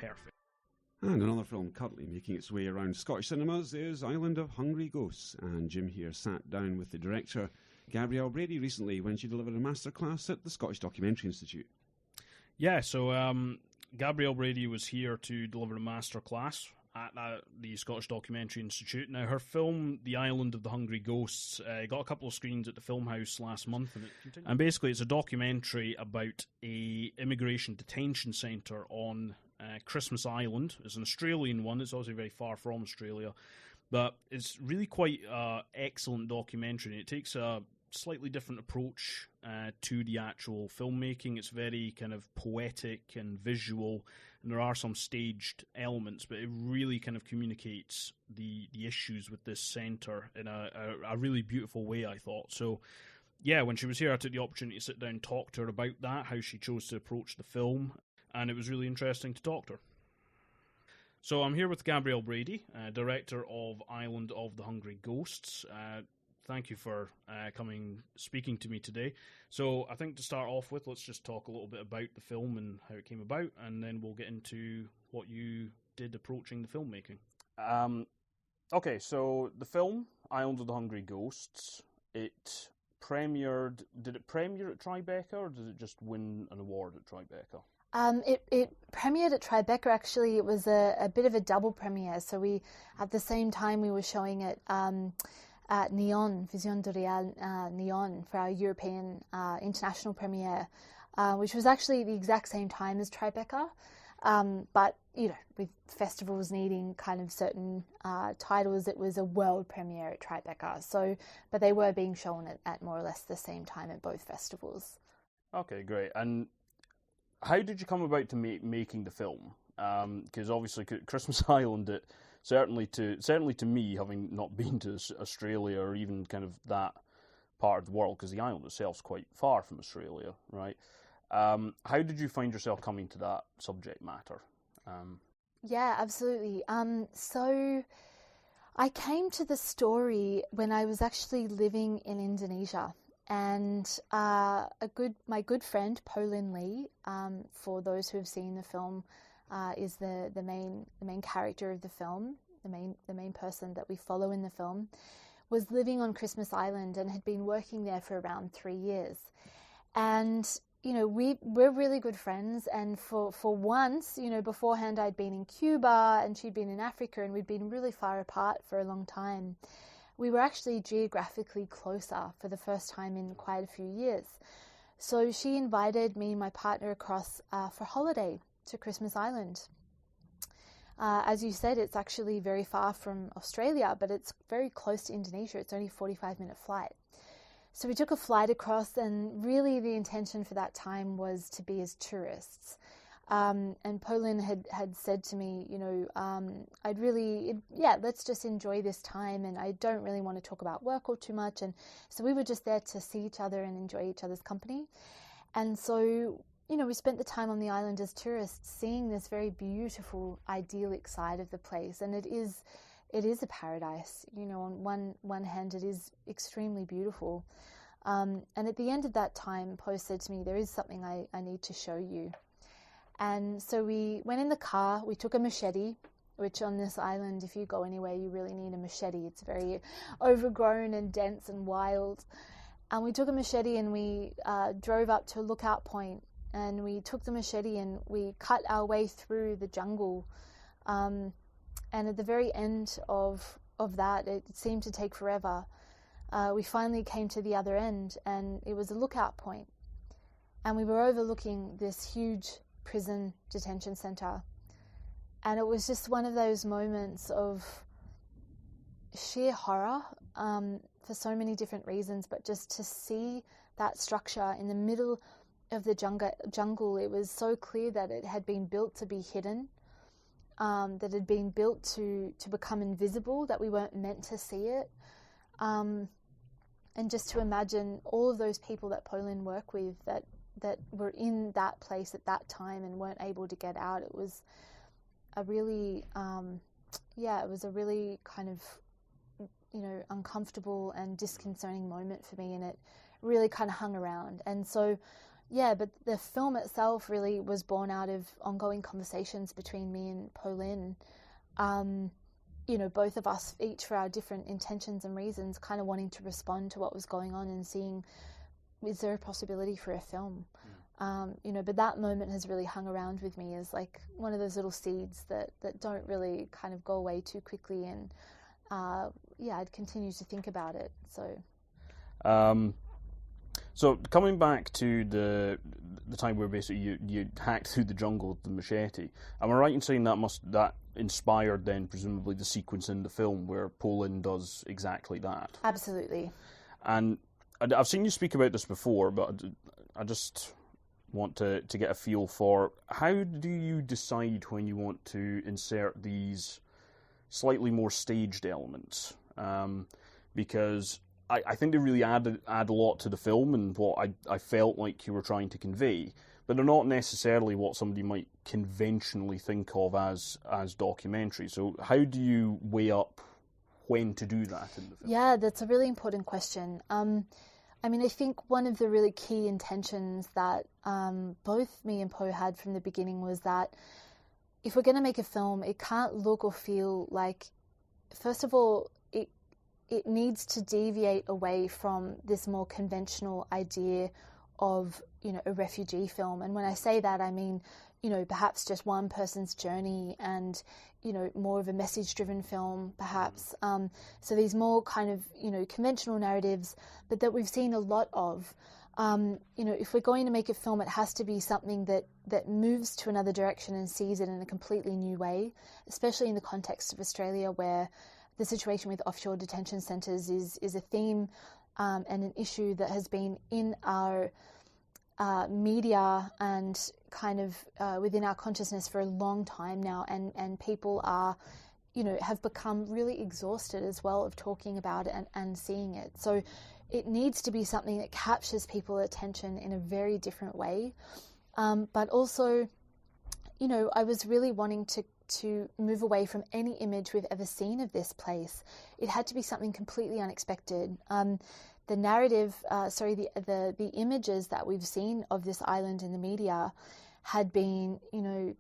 perfect. And another film currently making its way around Scottish cinemas is Island of Hungry Ghosts. And Jim here sat down with the director, Gabrielle Brady, recently when she delivered a masterclass at the Scottish Documentary Institute. Yeah, so Gabrielle Brady was here to deliver a masterclass at the Scottish Documentary Institute. Now, her film, The Island of the Hungry Ghosts, got a couple of screens at the Film House last month. And basically, it's a documentary about a immigration detention centre on Christmas Island. It's an Australian one. It's obviously very far from Australia. But it's really quite an excellent documentary. It takes a slightly different approach to the actual filmmaking. It's very kind of poetic and visual, and there are some staged elements, but it really kind of communicates the issues with this centre in a really beautiful way, I thought. So, yeah, when she was here, I took the opportunity to sit down and talk to her about that, how she chose to approach the film, and it was really interesting to talk to her. So I'm here with Gabrielle Brady, director of Island of the Hungry Ghosts. Thank you for speaking to me today. So I think to start off with, let's just talk a little bit about the film and how it came about, and then we'll get into what you did approaching the filmmaking. Okay, so the film, Island of the Hungry Ghosts, did it premiere at Tribeca, or did it just win an award at Tribeca? It premiered at Tribeca, actually. It was a bit of a double premiere. So at the same time, we were showing it at Neon, Vision de Real Neon, for our European international premiere, which was actually the exact same time as Tribeca. But, with festivals needing kind of certain titles, it was a world premiere at Tribeca. So, but they were being shown at more or less the same time at both festivals. Okay, great. And how did you come about to making the film? Because obviously Christmas Island, certainly to me, having not been to Australia or even kind of that part of the world, because the island itself is quite far from Australia, right? How did you find yourself coming to that subject matter? Yeah, absolutely. So I came to the story when I was actually living in Indonesia. And my good friend, Polin Lee, for those who have seen the film, is the main character of the film, the main person that we follow in the film, was living on Christmas Island and had been working there for around 3 years. And we're really good friends, and for once, beforehand I'd been in Cuba and she'd been in Africa, and we'd been really far apart for a long time. We were actually geographically closer for the first time in quite a few years. So she invited me and my partner across for holiday to Christmas Island. As you said, it's actually very far from Australia, but it's very close to Indonesia. It's only a 45-minute flight. So we took a flight across, and really the intention for that time was to be as tourists. And Polin had said to me, let's just enjoy this time, and I don't really want to talk about work or too much. And so we were just there to see each other and enjoy each other's company. And so, we spent the time on the island as tourists, seeing this very beautiful, idyllic side of the place. And it is a paradise. On one hand, it is extremely beautiful. And at the end of that time, Po said to me, there is something I need to show you. And so we went in the car, we took a machete, which on this island, if you go anywhere, you really need a machete. It's very overgrown and dense and wild. And we took a machete and we drove up to a lookout point, and we took the machete and we cut our way through the jungle. And at the very end of that, it seemed to take forever. We finally came to the other end, and it was a lookout point. And we were overlooking this huge prison detention centre, and it was just one of those moments of sheer horror for so many different reasons, but just to see that structure in the middle of the jungle, it was so clear that it had been built to be hidden, that it had been built to become invisible, that we weren't meant to see it, and just to imagine all of those people that Polin work with that were in that place at that time and weren't able to get out. It was a really, it was a really kind of, uncomfortable and disconcerting moment for me, and it really kind of hung around. And so, but the film itself really was born out of ongoing conversations between me and Pauline. Both of us, each for our different intentions and reasons, kind of wanting to respond to what was going on and seeing, is there a possibility for a film? But that moment has really hung around with me as like one of those little seeds that don't really kind of go away too quickly, and I'd continue to think about it. So coming back to the time where basically you hacked through the jungle with the machete, am I right in saying that inspired then presumably the sequence in the film where Pauline does exactly that? Absolutely. And I've seen you speak about this before, but I just want to get a feel for, how do you decide when you want to insert these slightly more staged elements? Because I think they really add a lot to the film and what I felt like you were trying to convey, but they're not necessarily what somebody might conventionally think of as documentary. So how do you weigh up when to do that in the film? Yeah, that's a really important question. I think one of the really key intentions that both me and Poe had from the beginning was that if we're going to make a film, it can't look or feel like, first of all, it needs to deviate away from this more conventional idea of, a refugee film. And when I say that, I mean, perhaps just one person's journey and, more of a message-driven film, perhaps. So these more kind of, conventional narratives, but that we've seen a lot of. If we're going to make a film, it has to be something that moves to another direction and sees it in a completely new way, especially in the context of Australia, where the situation with offshore detention centres is a theme and an issue that has been in our media and kind of within our consciousness for a long time now, and people are, have become really exhausted as well of talking about it and seeing it. So it needs to be something that captures people's attention in a very different way. But also, I was really wanting to move away from any image we've ever seen of this place. It had to be something completely unexpected. The narrative, the images that we've seen of this island in the media had been,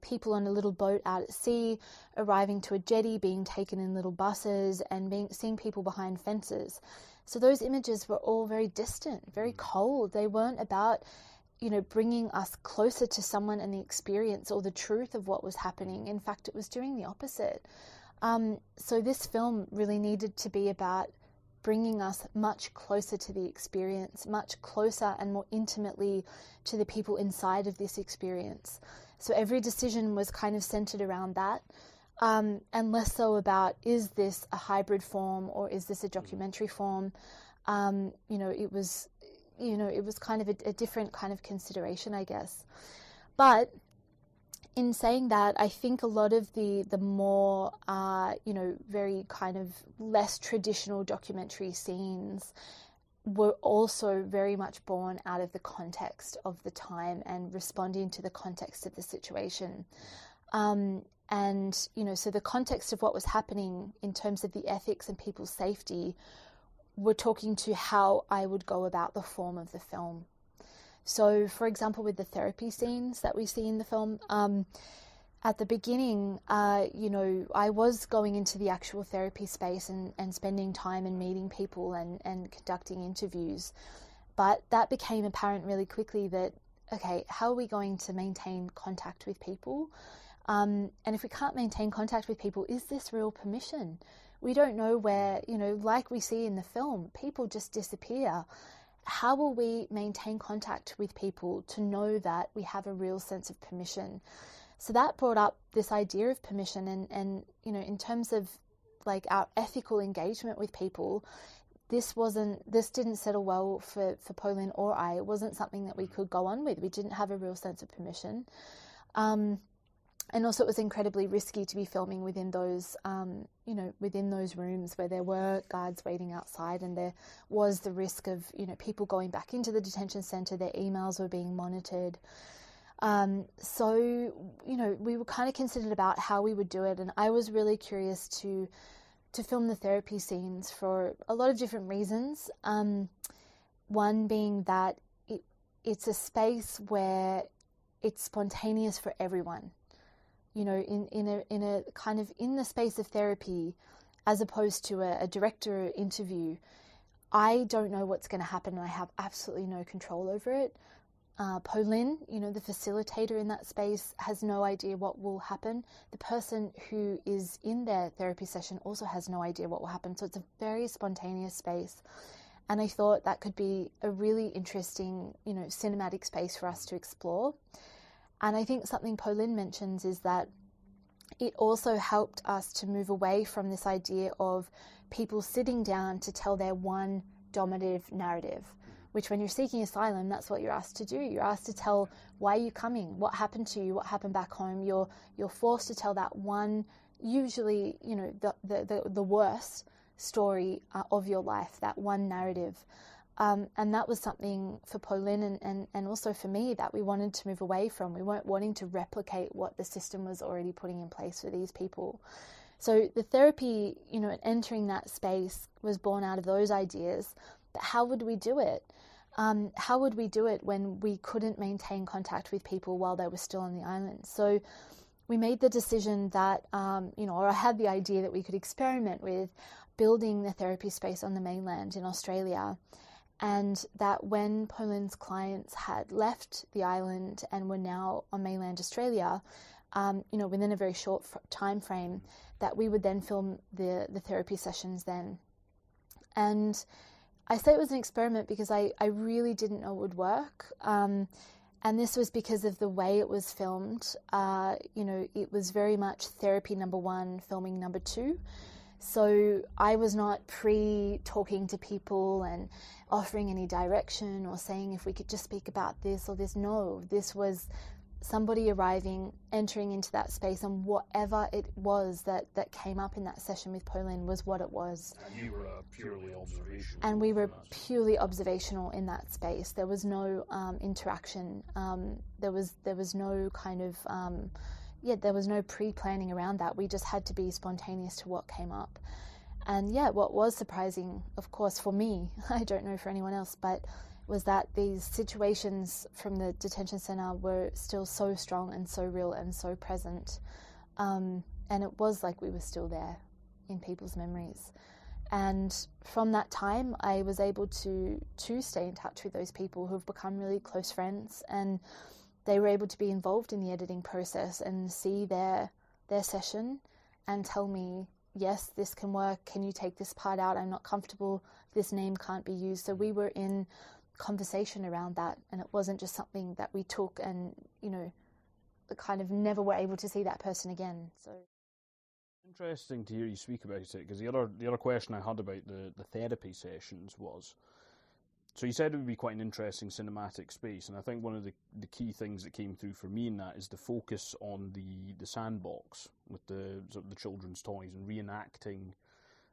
people on a little boat out at sea, arriving to a jetty, being taken in little buses, and seeing people behind fences. So those images were all very distant, very cold. They weren't about, bringing us closer to someone and the experience or the truth of what was happening. In fact, it was doing the opposite. So this film really needed to be about bringing us much closer to the experience, much closer and more intimately to the people inside of this experience. So every decision was kind of centered around that, and less so about, is this a hybrid form or is this a documentary form? It was kind of a different kind of consideration, I guess. But in saying that, I think a lot of the more, very kind of less traditional documentary scenes were also very much born out of the context of the time and responding to the context of the situation. So the context of what was happening in terms of the ethics and people's safety were talking to how I would go about the form of the film. So, for example, with the therapy scenes that we see in the film, at the beginning, I was going into the actual therapy space and spending time and meeting people and conducting interviews. But that became apparent really quickly that, okay, how are we going to maintain contact with people? And if we can't maintain contact with people, is this real permission? We don't know where, like we see in the film, people just disappear. How will we maintain contact with people to know that we have a real sense of permission? So that brought up this idea of permission and in terms of like our ethical engagement with people, this didn't settle well for Pauline or I. It wasn't something that we could go on with. We didn't have a real sense of permission. And also it was incredibly risky to be filming within those, within those rooms where there were guards waiting outside, and there was the risk of, people going back into the detention centre, their emails were being monitored. So, we were kind of considered about how we would do it, and I was really curious to film the therapy scenes for a lot of different reasons. One being that it's a space where it's spontaneous for everyone. You know, in a kind of in the space of therapy, as opposed to a director interview, I don't know what's going to happen, and I have absolutely no control over it. Pauline, you know, the facilitator in that space, has no idea what will happen. The person who is in their therapy session also has no idea what will happen. So it's a very spontaneous space. And I thought that could be a really interesting, you know, cinematic space for us to explore. And I think something Pauline mentions is that it also helped us to move away from this idea of people sitting down to tell their one dominative narrative, which when you're seeking asylum, that's what you're asked to do. You're asked to tell why you're coming, what happened to you, what happened back home. You're forced to tell that one, usually, you know, the worst story of your life, that one narrative. And that was something for Pauline and also for me that we wanted to move away from. We weren't wanting to replicate what the system was already putting in place for these people. So the therapy, you know, entering that space was born out of those ideas. But how would we do it? How would we do it when we couldn't maintain contact with people while they were still on the island? So we made the decision that, you know, or I had the idea that we could experiment with building the therapy space on the mainland in Australia, and that when Pauline's clients had left the island and were now on mainland Australia, you know, within a very short time frame, that we would then film the therapy sessions then. And I say it was an experiment because I really didn't know it would work. And this was because of the way it was filmed. You know, it was very much therapy number one, filming number two. So I was not talking to people and offering any direction or saying if we could just speak about this or this. No, this was somebody arriving, entering into that space, and whatever it was that came up in that session with Pauline was what it was. And you were purely observational. And we were purely observational in that space. There was no interaction. There was no kind of there was no pre-planning around that. We just had to be spontaneous to what came up. And what was surprising, of course, for me, I don't know for anyone else, but was that these situations from the detention centre were still so strong and so real and so present. And it was like we were still there in people's memories. And from that time, I was able to stay in touch with those people who have become really close friends, and they were able to be involved in the editing process and see their session and tell me, yes, this can work. Can you take this part out? I'm not comfortable. This name can't be used. So we were in conversation around that, and it wasn't just something that we took and, you know, kind of never were able to see that person again. So interesting to hear you speak about it, because the other question I had about the therapy sessions was, so you said it would be quite an interesting cinematic space, and I think one of the key things that came through for me in that is the focus on the sandbox with the children's toys and reenacting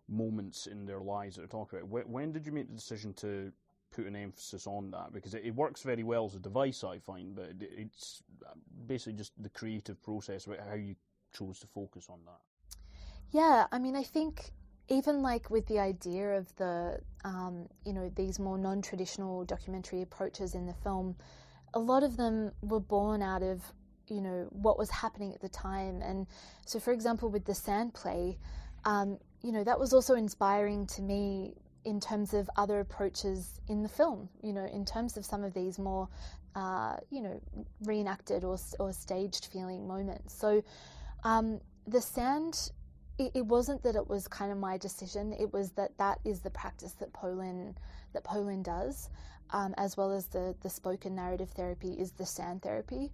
moments in their lives that they're talking about. When did you make the decision to put an emphasis on that? Because it works very well as a device, I find, but it's basically just the creative process about how you chose to focus on that. Yeah, I mean, I think even like with the idea of the, you know, these more non-traditional documentary approaches in the film, a lot of them were born out of, you know, what was happening at the time. And so, for example, with the sand play, you know, that was also inspiring to me in terms of other approaches in the film, you know, in terms of some of these more, you know, reenacted or staged feeling moments. So the sand, it wasn't that it was kind of my decision. It was that is the practice that Pauline does, as well as the spoken narrative therapy is the sand therapy.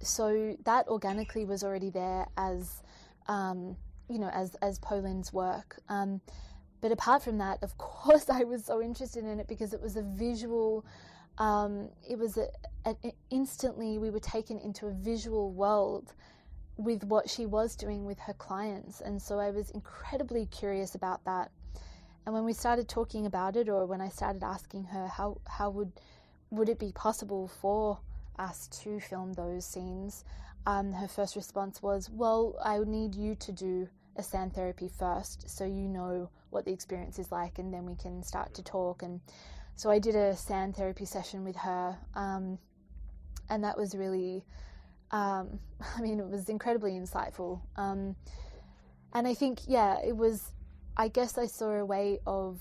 So that organically was already there as, you know, as Pauline's work. But apart from that, of course, I was so interested in it because it was a visual. It was instantly we were taken into a visual world with what she was doing with her clients, and so I was incredibly curious about that. And when we started talking about it, or when I started asking her how would it be possible for us to film those scenes, her first response was, well, I would need you to do a sand therapy first so you know what the experience is like, and then we can start to talk. And So I did a sand therapy session with her, and that was really, it was incredibly insightful. And I think, I guess I saw a way of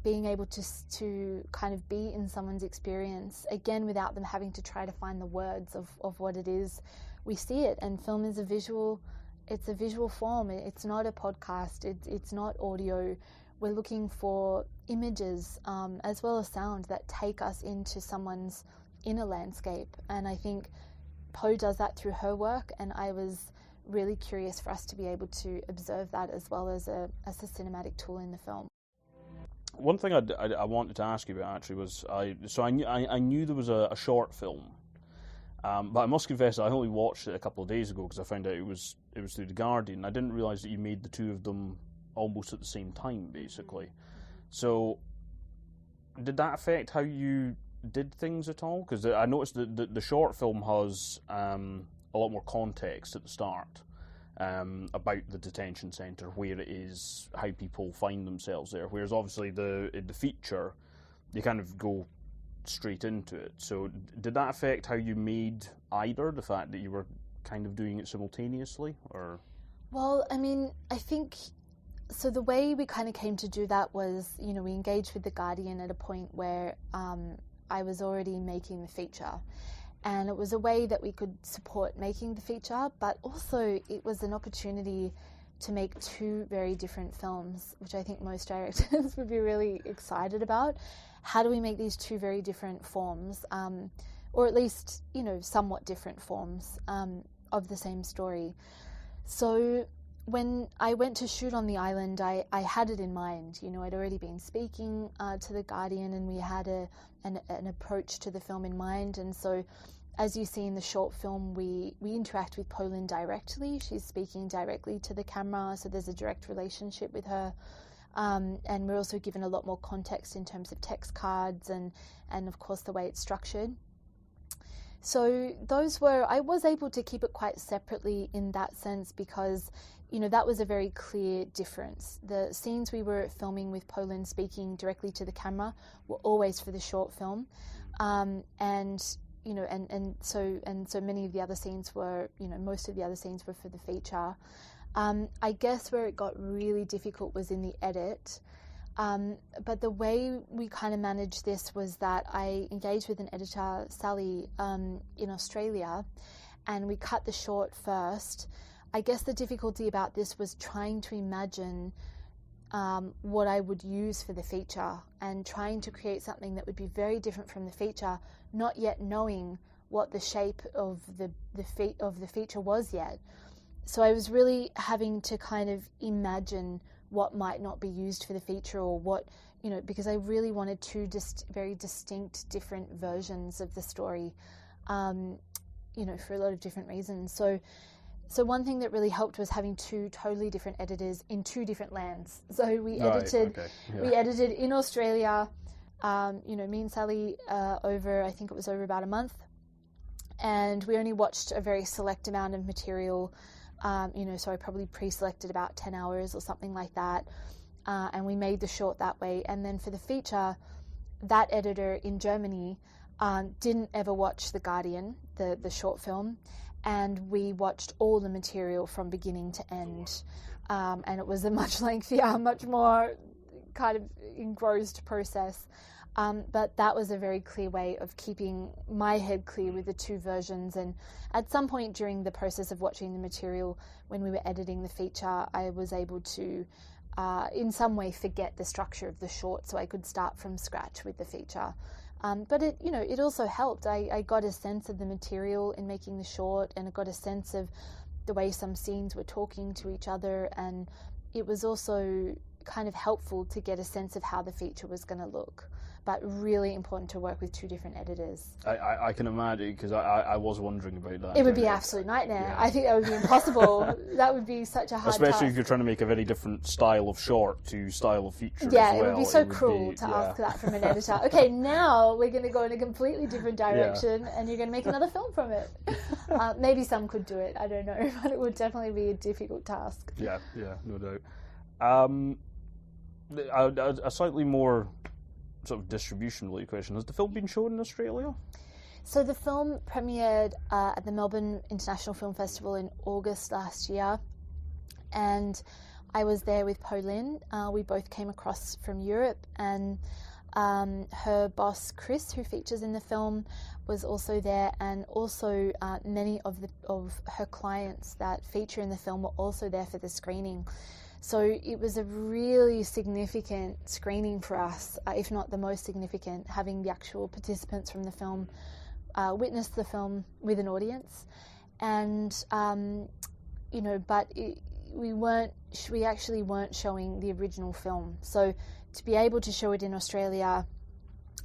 being able to kind of be in someone's experience, again, without them having to try to find the words of what it is. We see it, and film is it's a visual form. It's not a podcast. It's not audio. We're looking for images as well as sound that take us into someone's inner landscape. And I think Poe does that through her work, and I was really curious for us to be able to observe that as well as a cinematic tool in the film. One thing I wanted to ask you about actually was, I knew there was a short film, but I must confess I only watched it a couple of days ago because I found out it was through The Guardian. I didn't realise that you made the two of them almost at the same time, basically. So, did that affect how you did things at all? Because I noticed that the short film has a lot more context at the start about the detention centre, where it is, how people find themselves there. Whereas obviously in the feature, you kind of go straight into it. So did that affect how you made either, the fact that you were kind of doing it simultaneously, or? Well, I think, so the way we kind of came to do that was, we engaged with The Guardian at a point where I was already making the feature. And it was a way that we could support making the feature, but also it was an opportunity to make two very different films, which I think most directors would be really excited about. How do we make these two very different forms, or at least, somewhat different forms of the same story? So when I went to shoot on the island, I had it in mind. I'd already been speaking to The Guardian, and we had an approach to the film in mind. And so, as you see in the short film, we interact with Poland directly. She's speaking directly to the camera, so there's a direct relationship with her. And we're also given a lot more context in terms of text cards and of course the way it's structured. So I was able to keep it quite separately in that sense because, that was a very clear difference. The scenes we were filming with Poland speaking directly to the camera were always for the short film. So many of the other scenes were, most of the other scenes were for the feature. I guess where it got really difficult was in the edit. But the way we kind of managed this was that I engaged with an editor, Sally, in Australia, and we cut the short first. I guess the difficulty about this was trying to imagine what I would use for the feature and trying to create something that would be very different from the feature, not yet knowing what the shape of the feature was yet. So I was really having to kind of imagine what might not be used for the feature, or what, because I really wanted two very distinct different versions of the story, for a lot of different reasons. So one thing that really helped was having two totally different editors in two different lands. So we edited in Australia, me and Sally over about a month, and we only watched a very select amount of material. So I probably pre-selected about 10 hours or something like that, and we made the short that way. And then for the feature, that editor in Germany didn't ever watch The Guardian, the short film, and we watched all the material from beginning to end, and it was a much lengthier, much more kind of engrossed process. But that was a very clear way of keeping my head clear with the two versions. And at some point during the process of watching the material, when we were editing the feature, I was able to, in some way, forget the structure of the short, so I could start from scratch with the feature. But it also helped. I got a sense of the material in making the short, and I got a sense of the way some scenes were talking to each other, and it was also kind of helpful to get a sense of how the feature was going to look. But really important to work with two different editors. I can imagine, because I was wondering about that. It would be an absolute nightmare. Yeah. I think that would be impossible. That would be such a hard Especially task. If you're trying to make a very different style of short to style of feature Yeah, as well. It would be so cruel to ask that from an editor. Okay, now we're going to go in a completely different direction, and you're going to make another film from it. Maybe some could do it, I don't know, but it would definitely be a difficult task. Yeah, no doubt. A slightly more sort of distribution-related question. Has the film been shown in Australia? So the film premiered at the Melbourne International Film Festival in August last year, and I was there with Pauline. We both came across from Europe, and her boss Chris, who features in the film, was also there, and also many of her clients that feature in the film were also there for the screening. So it was a really significant screening for us, if not the most significant, having the actual participants from the film witness the film with an audience. And but we actually weren't showing the original film. So to be able to show it in Australia,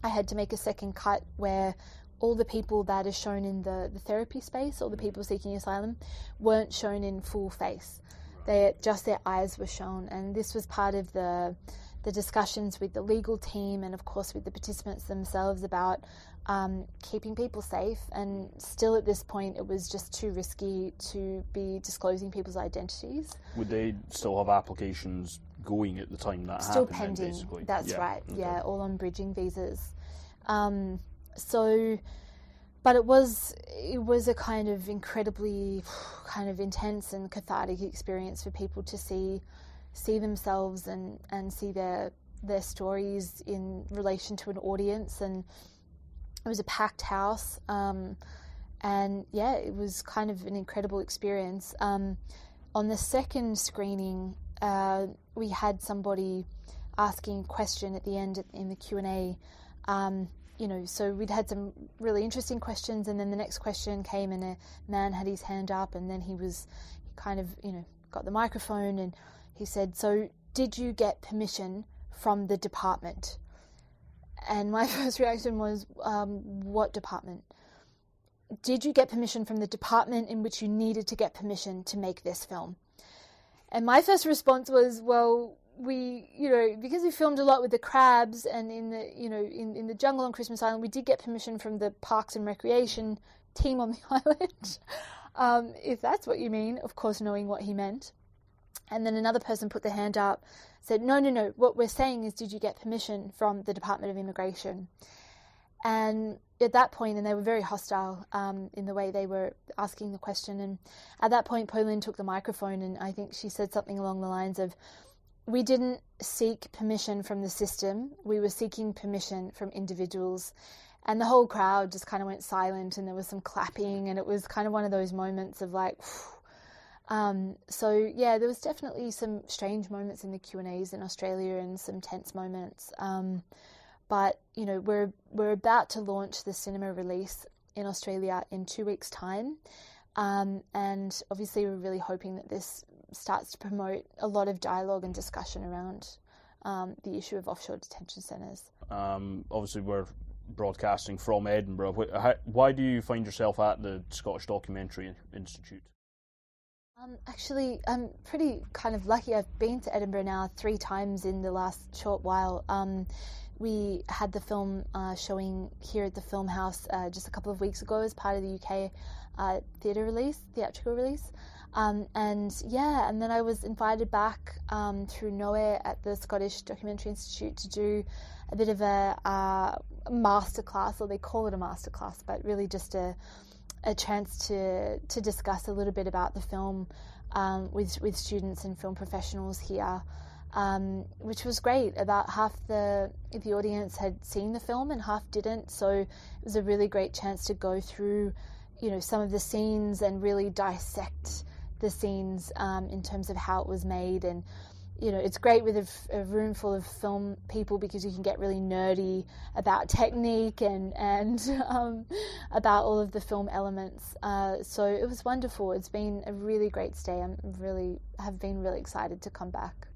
I had to make a second cut where all the people that are shown in the therapy space, all the people seeking asylum, weren't shown in full face. Just their eyes were shown, and this was part of the discussions with the legal team and of course with the participants themselves about keeping people safe. And still at this point it was just too risky to be disclosing people's identities. Would they still have applications going at the time that still happened? Still pending, basically? That's right. Okay. Yeah, all on bridging visas. But it was a kind of incredibly kind of intense and cathartic experience for people to see themselves and see their stories in relation to an audience. And it was a packed house, and yeah, it was kind of an incredible experience. On the second screening, we had somebody asking a question at the end in the Q&A. So we'd had some really interesting questions, and then the next question came and a man had his hand up, and then he kind of, got the microphone, and he said, "So did you get permission from the department?" And my first reaction was, what department? Did you get permission from the department in which you needed to get permission to make this film? And my first response was, well, we, because we filmed a lot with the crabs and in the jungle on Christmas Island, we did get permission from the Parks and Recreation team on the island. If that's what you mean, of course, knowing what he meant. And then another person put their hand up, said, no, what we're saying is, did you get permission from the Department of Immigration? And at that point, and they were very hostile in the way they were asking the question, and at that point Pauline took the microphone, and I think she said something along the lines of, we didn't seek permission from the system, we were seeking permission from individuals. And the whole crowd just kind of went silent, and there was some clapping, and it was kind of one of those moments of like, so yeah, there was definitely some strange moments in the Q&As in Australia and some tense moments. But, we're about to launch the cinema release in Australia in 2 weeks' time. And obviously we're really hoping that this starts to promote a lot of dialogue and discussion around the issue of offshore detention centres. Obviously we're broadcasting from Edinburgh. Why do you find yourself at the Scottish Documentary Institute? Actually, I'm pretty kind of lucky. I've been to Edinburgh now 3 times in the last short while. We had the film showing here at the Film House just a couple of weeks ago as part of the UK theatrical release. And then I was invited back through nowhere at the Scottish Documentary Institute to do a bit of a masterclass, or they call it a masterclass, but really just a chance to discuss a little bit about the film with students and film professionals here, which was great. About half the audience had seen the film and half didn't, so it was a really great chance to go through some of the scenes and really dissect the scenes in terms of how it was made. And it's great with a room full of film people because you can get really nerdy about technique and about all of the film elements. So it was wonderful. It's been a really great stay. Have been really excited to come back.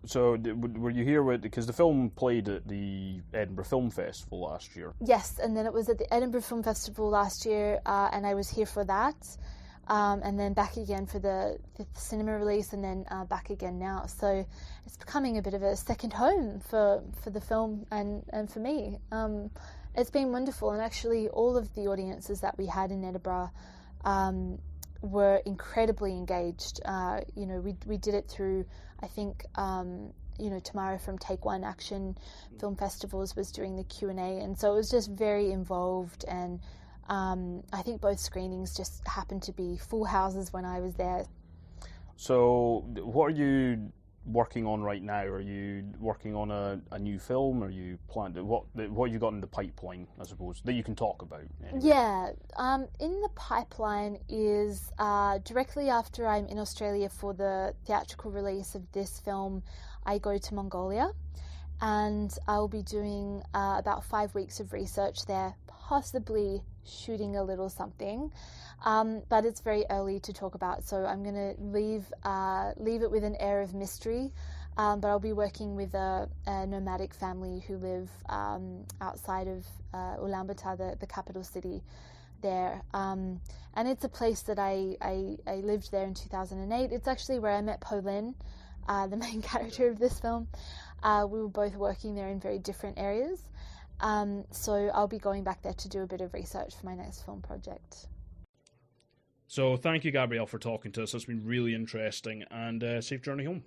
So were you here because the film played at the Edinburgh Film Festival last year? Yes, and then it was at the Edinburgh Film Festival last year, and I was here for that. And then back again for the cinema release, and then back again now. So it's becoming a bit of a second home for the film and for me. It's been wonderful, and actually all of the audiences that we had in Edinburgh were incredibly engaged. We did it through, I think Tamara from Take One Action Film Festivals was doing the Q&A, and so it was just very involved, and I think both screenings just happened to be full houses when I was there. So what are you working on right now? Are you working on a new film? Are you planning what have you got in the pipeline, I suppose, that you can talk about? Anyway? Yeah, in the pipeline is directly after I'm in Australia for the theatrical release of this film, I go to Mongolia, and I'll be doing about 5 weeks of research there, possibly shooting a little something. But it's very early to talk about, so I'm going to leave it with an air of mystery. But I'll be working with a nomadic family who live outside of Ulaanbaatar, the capital city there. And it's a place that I lived there in 2008. It's actually where I met Po Lin, the main character of this film. We were both working there in very different areas. So I'll be going back there to do a bit of research for my next film project. So thank you, Gabrielle, for talking to us. It's been really interesting, and safe journey home.